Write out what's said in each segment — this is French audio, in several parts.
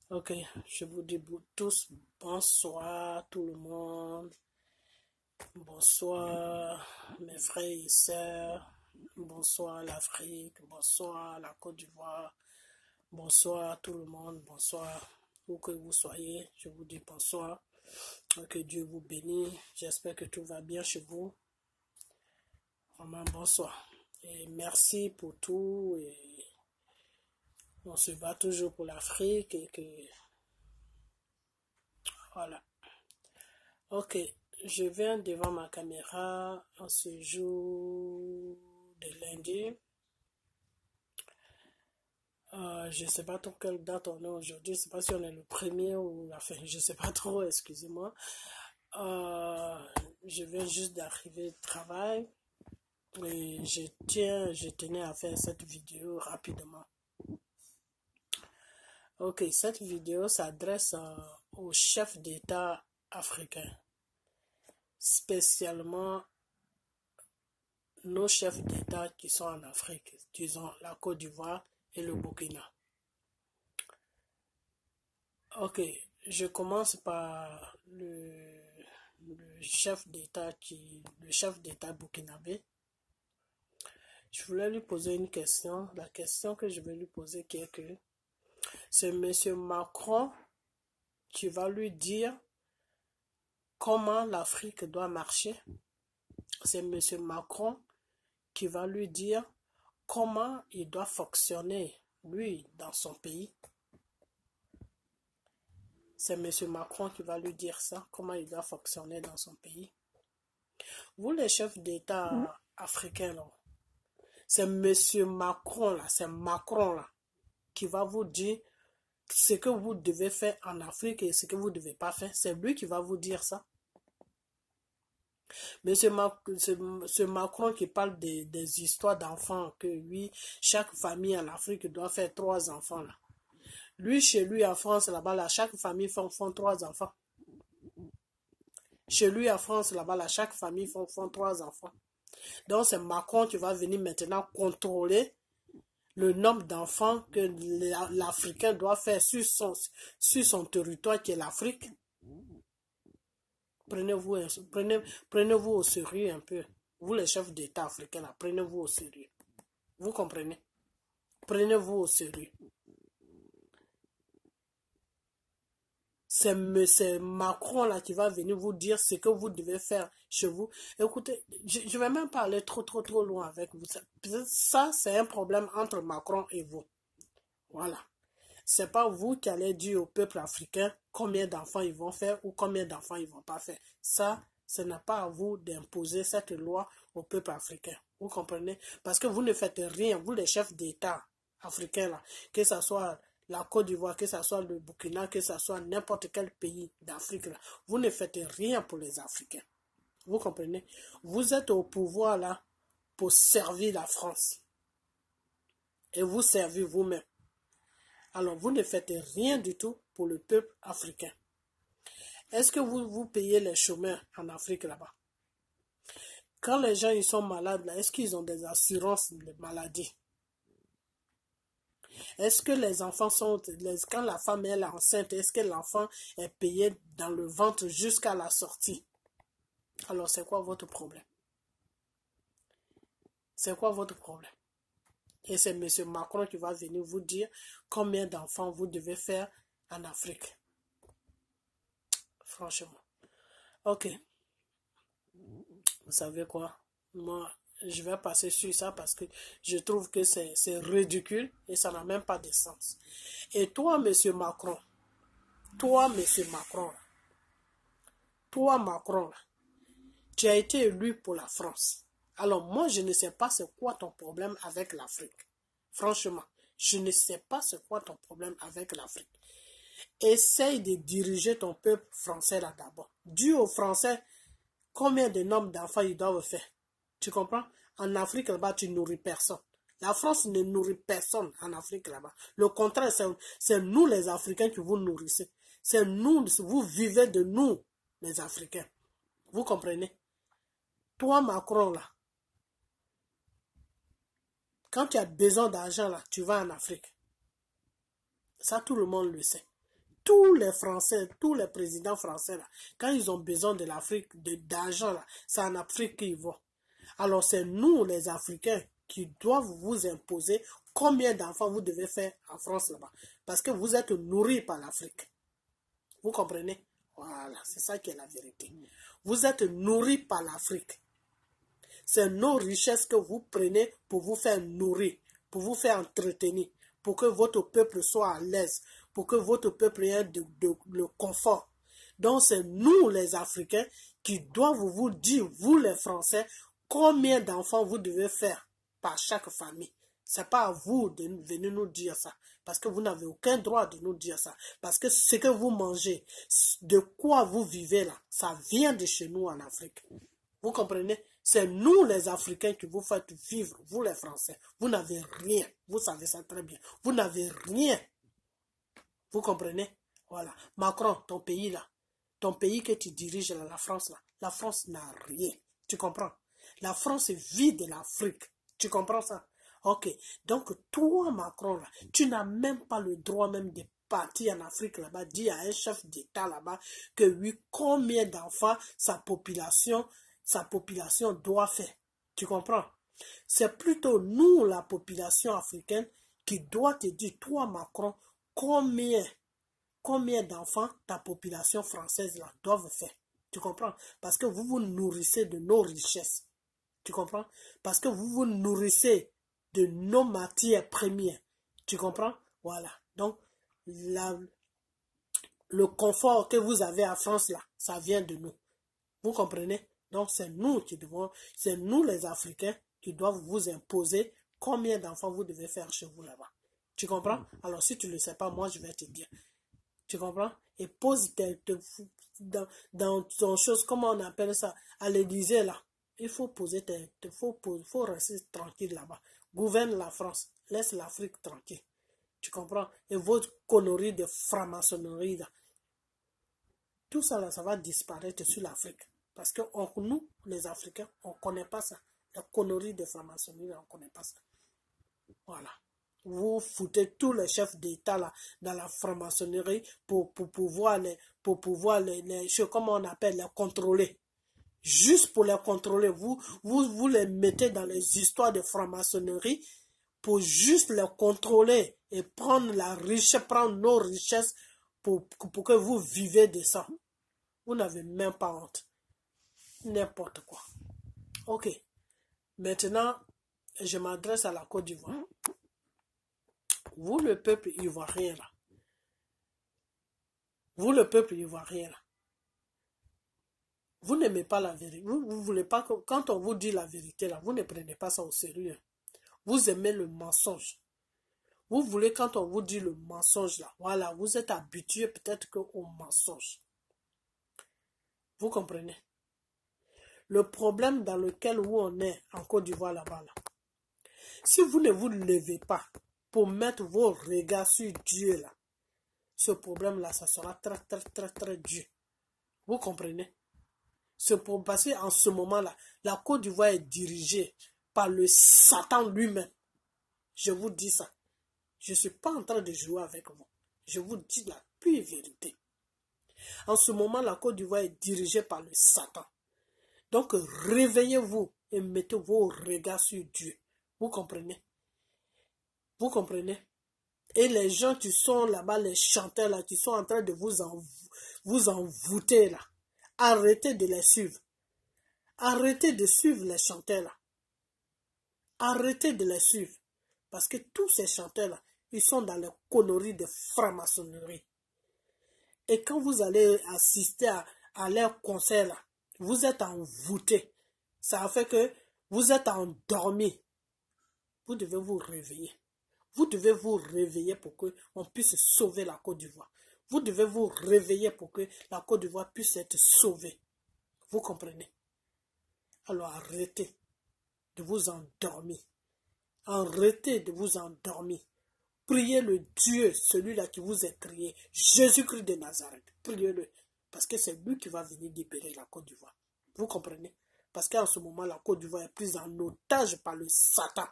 Ok, je vous dis tous bonsoir tout le monde, bonsoir mes frères et sœurs, bonsoir l'Afrique, bonsoir la Côte d'Ivoire, bonsoir tout le monde, bonsoir où que vous soyez, je vous dis bonsoir, que Dieu vous bénisse, j'espère que tout va bien chez vous, vraiment bonsoir et merci pour tout et on se bat toujours pour l'Afrique et que voilà. Ok, je viens devant ma caméra en ce jour de lundi. Je ne sais pas trop quelle date on est aujourd'hui. Je ne sais pas si on est le premier ou la fin. Je ne sais pas trop, excusez-moi. Euh, je viens juste d'arriver de travail et je tenais à faire cette vidéo rapidement. Ok, cette vidéo s'adresse aux chefs d'État africains, spécialement nos chefs d'État qui sont en Afrique, disons la Côte d'Ivoire et le Burkina. Ok, je commence par le chef d'État burkinabé. Je voulais lui poser une question. La question que je vais lui poser qui est que c'est M. Macron qui va lui dire comment l'Afrique doit marcher. C'est M. Macron qui va lui dire comment il doit fonctionner, lui, dans son pays. C'est M. Macron qui va lui dire ça, comment il doit fonctionner dans son pays. Vous, les chefs d'État africains, c'est M. Macron, là, c'est Macron, là, qui va vous dire ce que vous devez faire en Afrique et ce que vous ne devez pas faire. C'est lui qui va vous dire ça. Mais ce Macron qui parle des histoires d'enfants, que oui, chaque famille en Afrique doit faire 3 enfants, là. Lui, chez lui, en France, là-bas, là, chaque famille font 3 enfants. Chez lui, en France, là-bas, là, chaque famille font 3 enfants. Donc, c'est Macron qui va venir maintenant contrôler le nombre d'enfants que l'Africain doit faire sur son territoire qui est l'Afrique. Prenez-vous au sérieux un peu. Vous, les chefs d'État africains, là, prenez-vous au sérieux. Vous comprenez? Prenez-vous au sérieux. C'est Macron là qui va venir vous dire ce que vous devez faire chez vous. Écoutez, je ne vais même pas aller trop loin avec vous. Ça, c'est un problème entre Macron et vous. Voilà. C'est pas vous qui allez dire au peuple africain combien d'enfants ils vont faire ou combien d'enfants ils vont pas faire. Ça, ce n'est pas à vous d'imposer cette loi au peuple africain. Vous comprenez? Parce que vous ne faites rien, vous les chefs d'État africains là, que ce soit la Côte d'Ivoire, que ce soit le Burkina, que ce soit n'importe quel pays d'Afrique là, vous ne faites rien pour les Africains. Vous comprenez? Vous êtes au pouvoir là pour servir la France. Et vous servez vous-même. Alors, vous ne faites rien du tout pour le peuple africain. Est-ce que vous payez les chômeurs en Afrique là-bas? Quand les gens ils sont malades, est-ce qu'ils ont des assurances de maladie? Est-ce que les enfants sont... Quand la femme est enceinte, est-ce que l'enfant est payé dans le ventre jusqu'à la sortie? Alors, c'est quoi votre problème? C'est quoi votre problème? Et c'est M. Macron qui va venir vous dire combien d'enfants vous devez faire en Afrique. Franchement. Ok. Vous savez quoi? Moi, je vais passer sur ça parce que je trouve que c'est ridicule et ça n'a même pas de sens. Et toi, monsieur Macron, toi, Macron, tu as été élu pour la France. Alors moi, je ne sais pas c'est quoi ton problème avec l'Afrique. Franchement, je ne sais pas c'est quoi ton problème avec l'Afrique. Essaye de diriger ton peuple français là d'abord. Dis aux Français combien de nombres d'enfants ils doivent faire. Tu comprends? En Afrique là-bas, tu nourris personne. La France ne nourrit personne en Afrique là-bas. Le contraire, c'est nous les Africains qui vous nourrissez. C'est nous, vous vivez de nous, les Africains. Vous comprenez? Toi, Macron, là, quand tu as besoin d'argent, là, tu vas en Afrique. Ça, tout le monde le sait. tous les Français, tous les présidents français, là, quand ils ont besoin de l'Afrique, d'argent, là, c'est en Afrique qu'ils vont. Alors, c'est nous, les Africains, qui doivent vous imposer combien d'enfants vous devez faire en France là-bas. Parce que vous êtes nourris par l'Afrique. Vous comprenez? Voilà, c'est ça qui est la vérité. Vous êtes nourris par l'Afrique. C'est nos richesses que vous prenez pour vous faire nourrir, pour vous faire entretenir, pour que votre peuple soit à l'aise, pour que votre peuple ait le confort. Donc, c'est nous, les Africains, qui doivent vous dire, vous, les Français, combien d'enfants vous devez faire par chaque famille. Ce n'est pas à vous de venir nous dire ça. Parce que vous n'avez aucun droit de nous dire ça. Parce que ce que vous mangez, de quoi vous vivez là, ça vient de chez nous en Afrique. Vous comprenez? C'est nous les Africains qui vous faites vivre, vous les Français. Vous n'avez rien. Vous savez ça très bien. Vous n'avez rien. Vous comprenez? Voilà. Macron, ton pays là, ton pays que tu diriges là, la France là, la France n'a rien. Tu comprends? La France est vide de l'Afrique. Tu comprends ça? Ok. Donc, toi, Macron, là, tu n'as même pas le droit même de partir en Afrique là-bas, dire à un chef d'État là-bas que oui, combien d'enfants sa population doit faire. Tu comprends? C'est plutôt nous, la population africaine, qui doit te dire, toi, Macron, combien d'enfants ta population française là doivent faire. Tu comprends? Parce que vous vous nourrissez de nos richesses. Tu comprends? Parce que vous vous nourrissez de nos matières premières. Tu comprends? Voilà. Donc, le confort que vous avez en France, là, ça vient de nous. Vous comprenez? Donc, c'est nous les Africains, qui doivent vous imposer combien d'enfants vous devez faire chez vous là-bas. Tu comprends? Alors, si tu ne le sais pas, moi, je vais te dire. Tu comprends? Et pose dans ton chose, comment on appelle ça? À l'Élysée, là. Il faut poser faut rester tranquille là-bas. Gouverne la France. Laisse l'Afrique tranquille. Tu comprends? Et votre connerie de franc-maçonnerie, là. Tout ça, là, ça va disparaître sur l'Afrique. Parce que nous, les Africains, on ne connaît pas ça. La connerie de franc-maçonnerie, on ne connaît pas ça. Voilà. Vous foutez tous les chefs d'État là dans la franc-maçonnerie pour pouvoir comment on appelle, les contrôler. Juste pour les contrôler, vous les mettez dans les histoires de franc-maçonnerie pour juste les contrôler et prendre nos richesses pour que vous vivez de ça. Vous n'avez même pas honte. N'importe quoi. Ok. Maintenant, je m'adresse à la Côte d'Ivoire. Vous, le peuple ivoirien, là. Vous, le peuple ivoirien, là. Vous n'aimez pas la vérité. Vous voulez pas que, quand on vous dit la vérité, là, vous ne prenez pas ça au sérieux. Vous aimez le mensonge. Vous voulez, quand on vous dit le mensonge, là, voilà, vous êtes habitué peut-être qu'au mensonge. Vous comprenez? Le problème dans lequel on est en Côte d'Ivoire là-bas, là. Si vous ne vous levez pas pour mettre vos regards sur Dieu, là, ce problème-là, ça sera très, très, très, très dur. Vous comprenez? Parce qu'en ce moment-là, la Côte d'Ivoire est dirigée par le Satan lui-même. Je vous dis ça. Je ne suis pas en train de jouer avec vous. Je vous dis la pure vérité. En ce moment, la Côte d'Ivoire est dirigée par le Satan. Donc, réveillez-vous et mettez vos regards sur Dieu. Vous comprenez? Vous comprenez? Et les gens qui sont là-bas, les chanteurs là, qui sont en train de vous envoûter là, arrêtez de les suivre. Arrêtez de suivre les chanteurs là. Arrêtez de les suivre. Parce que tous ces chanteurs là, ils sont dans les conneries de franc-maçonnerie. Et quand vous allez assister à leur concert là, vous êtes envoûté. Ça fait que vous êtes endormi. Vous devez vous réveiller. Vous devez vous réveiller pour qu'on puisse sauver la Côte d'Ivoire. Vous devez vous réveiller pour que la Côte d'Ivoire puisse être sauvée. Vous comprenez? Alors arrêtez de vous endormir. Arrêtez de vous endormir. Priez le Dieu, celui-là qui vous a créé, Jésus-Christ de Nazareth. Priez-le. Parce que c'est lui qui va venir libérer la Côte d'Ivoire. Vous comprenez? Parce qu'en ce moment, la Côte d'Ivoire est prise en otage par le Satan.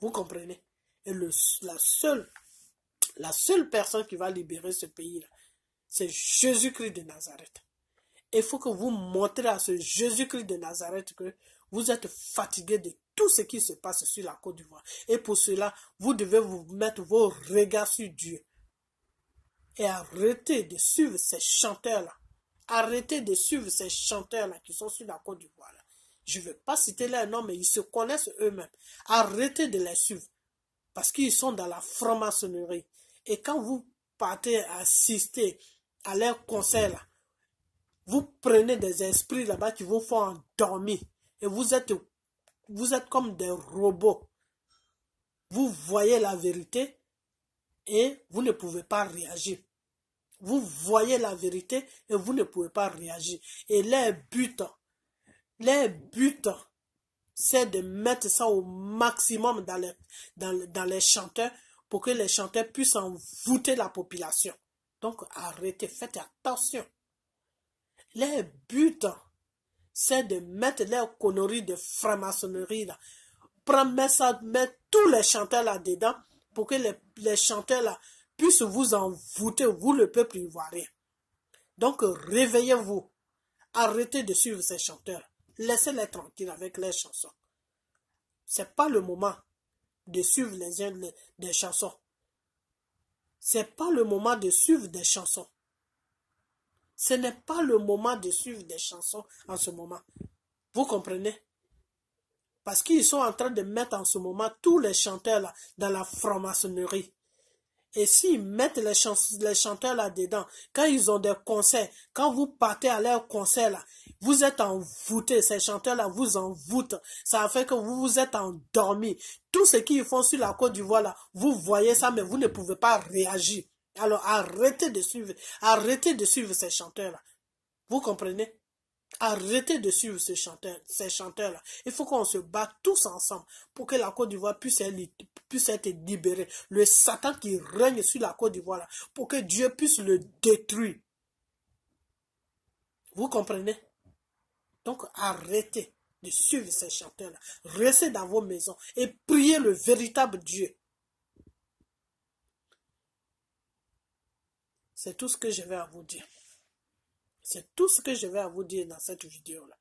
Vous comprenez? Et la seule La seule personne qui va libérer ce pays-là, c'est Jésus-Christ de Nazareth. Il faut que vous montrez à ce Jésus-Christ de Nazareth que vous êtes fatigué de tout ce qui se passe sur la Côte d'Ivoire. Et pour cela, vous devez vous mettre vos regards sur Dieu. Et arrêtez de suivre ces chanteurs-là. Arrêtez de suivre ces chanteurs-là qui sont sur la Côte d'Ivoire. Je ne vais pas citer leurs noms, mais ils se connaissent eux-mêmes. Arrêtez de les suivre. Parce qu'ils sont dans la franc-maçonnerie. Et quand vous partez assister à leurs concerts, là, vous prenez des esprits là-bas qui vous font endormir. Et vous êtes comme des robots. Vous voyez la vérité et vous ne pouvez pas réagir. Vous voyez la vérité et vous ne pouvez pas réagir. Et leur but, c'est de mettre ça au maximum dans les chanteurs pour que les chanteurs puissent envoûter la population. Donc arrêtez, faites attention. Leur but, c'est de mettre leurs conneries de franc-maçonnerie là. Mettre tous les chanteurs là-dedans pour que les chanteurs là puissent vous envoûter, vous le peuple ivoirien. Donc réveillez-vous. Arrêtez de suivre ces chanteurs. Laissez-les tranquilles avec leurs chansons. C'est pas le moment de suivre des chansons. C'est pas le moment de suivre des chansons. Ce n'est pas le moment de suivre des chansons en ce moment. Vous comprenez? Parce qu'ils sont en train de mettre en ce moment tous les chanteurs là dans la franc-maçonnerie. Et s'ils mettent les chanteurs là-dedans, quand ils ont des concerts, quand vous partez à leurs concerts là, vous êtes envoûtés, ces chanteurs-là vous envoûtent. Ça fait que vous vous êtes endormis. Tout ce qu'ils font sur la Côte d'Ivoire là, vous voyez ça, mais vous ne pouvez pas réagir. Alors arrêtez de suivre ces chanteurs-là. Vous comprenez? Arrêtez de suivre ces chanteurs-là. Il faut qu'on se batte tous ensemble pour que la Côte d'Ivoire puisse être libérée. Le Satan qui règne sur la Côte d'Ivoire, là, pour que Dieu puisse le détruire. Vous comprenez? Donc arrêtez de suivre ces chanteurs-là. Restez dans vos maisons et priez le véritable Dieu. C'est tout ce que je vais à vous dire. C'est tout ce que je vais à vous dire dans cette vidéo-là.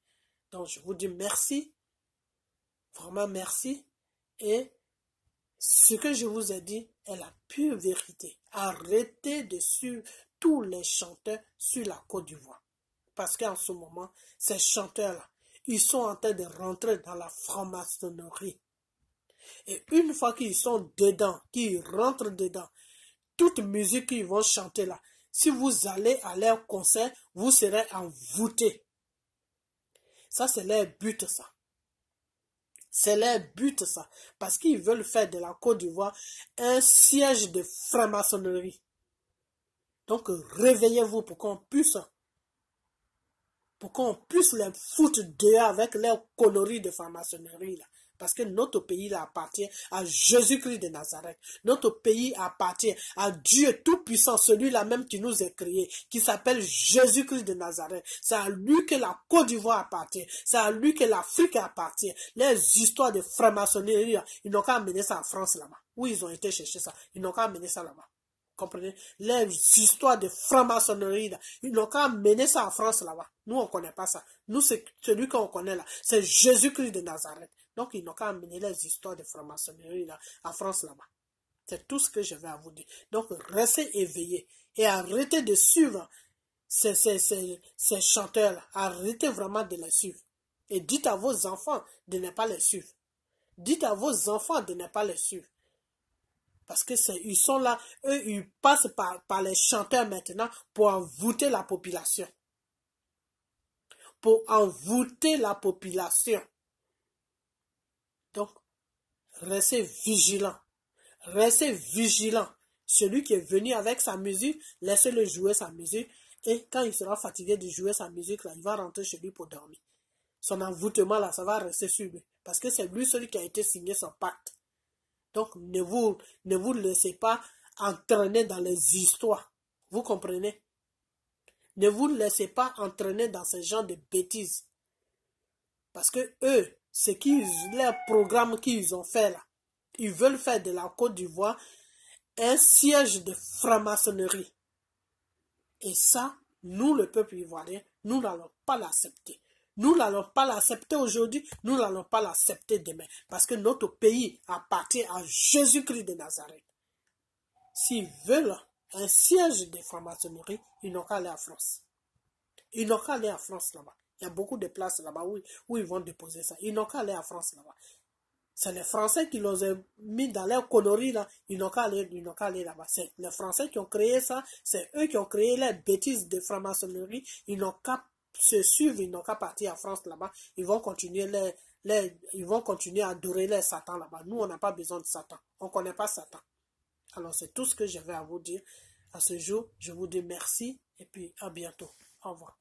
Donc, je vous dis merci. Vraiment merci. Et ce que je vous ai dit est la pure vérité. Arrêtez de suivre tous les chanteurs sur la Côte d'Ivoire. Parce qu'en ce moment, ces chanteurs-là, ils sont en train de rentrer dans la franc-maçonnerie. Et une fois qu'ils sont dedans, qu'ils rentrent dedans, toute musique qu'ils vont chanter là, si vous allez à leur concert, vous serez envoûtés. Ça, c'est leur but, ça. C'est leur but, ça. Parce qu'ils veulent faire de la Côte d'Ivoire un siège de franc-maçonnerie. Donc, réveillez-vous pour qu'on puisse les foutre dehors avec leurs conneries de franc-maçonnerie, là. Parce que notre pays là, appartient à Jésus-Christ de Nazareth. Notre pays appartient à Dieu Tout-Puissant, celui-là même qui nous a créés, qui s'appelle Jésus-Christ de Nazareth. C'est à lui que la Côte d'Ivoire appartient. C'est à lui que l'Afrique appartient. Les histoires de franc-maçonnerie, ils n'ont qu'à amener ça en France là-bas. Où ils ont été chercher ça. Ils n'ont qu'à amener ça là-bas. Comprenez? Les histoires de franc-maçonnerie, ils n'ont qu'à amener ça en France là-bas. Nous, on ne connaît pas ça. Nous, c'est celui qu'on connaît là. C'est Jésus-Christ de Nazareth. Donc, ils n'ont qu'à amener les histoires de franc-maçonnerie là, en France là-bas. C'est tout ce que je vais à vous dire. Donc, restez éveillés et arrêtez de suivre ces chanteurs-là. Arrêtez vraiment de les suivre. Et dites à vos enfants de ne pas les suivre. Dites à vos enfants de ne pas les suivre. Parce que ils sont là, eux, ils passent par les chanteurs maintenant pour envoûter la population. Pour envoûter la population. Donc, restez vigilants. Restez vigilants. Celui qui est venu avec sa musique, laissez-le jouer sa musique. Et quand il sera fatigué de jouer sa musique, là, il va rentrer chez lui pour dormir. Son envoûtement, là, ça va rester sur lui. Parce que c'est lui celui qui a été signé son pacte. Donc, ne vous laissez pas entraîner dans les histoires. Vous comprenez? Ne vous laissez pas entraîner dans ce genre de bêtises. Parce que eux, les programmes qu'ils ont fait là, ils veulent faire de la Côte d'Ivoire un siège de franc-maçonnerie. Et ça, nous, le peuple ivoirien, nous n'allons pas l'accepter. Nous n'allons pas l'accepter aujourd'hui, nous n'allons pas l'accepter demain. Parce que notre pays appartient à Jésus-Christ de Nazareth. S'ils veulent un siège de franc-maçonnerie, ils n'ont qu'à aller en France. Ils n'ont qu'à aller en France là-bas. Il y a beaucoup de places là-bas où ils vont déposer ça. Ils n'ont qu'à aller en France là-bas. C'est les Français qui l'ont mis dans leur conneries là. Ils n'ont qu'à aller là-bas. C'est les Français qui ont créé ça. C'est eux qui ont créé les bêtises de franc-maçonnerie. Ils n'ont qu'à se suivre. Ils n'ont qu'à partir en France là-bas. Ils vont continuer ils vont continuer à adorer les Satan là-bas. Nous, on n'a pas besoin de Satan. On ne connaît pas Satan. Alors, c'est tout ce que j'avais à vous dire. À ce jour, je vous dis merci et puis à bientôt. Au revoir.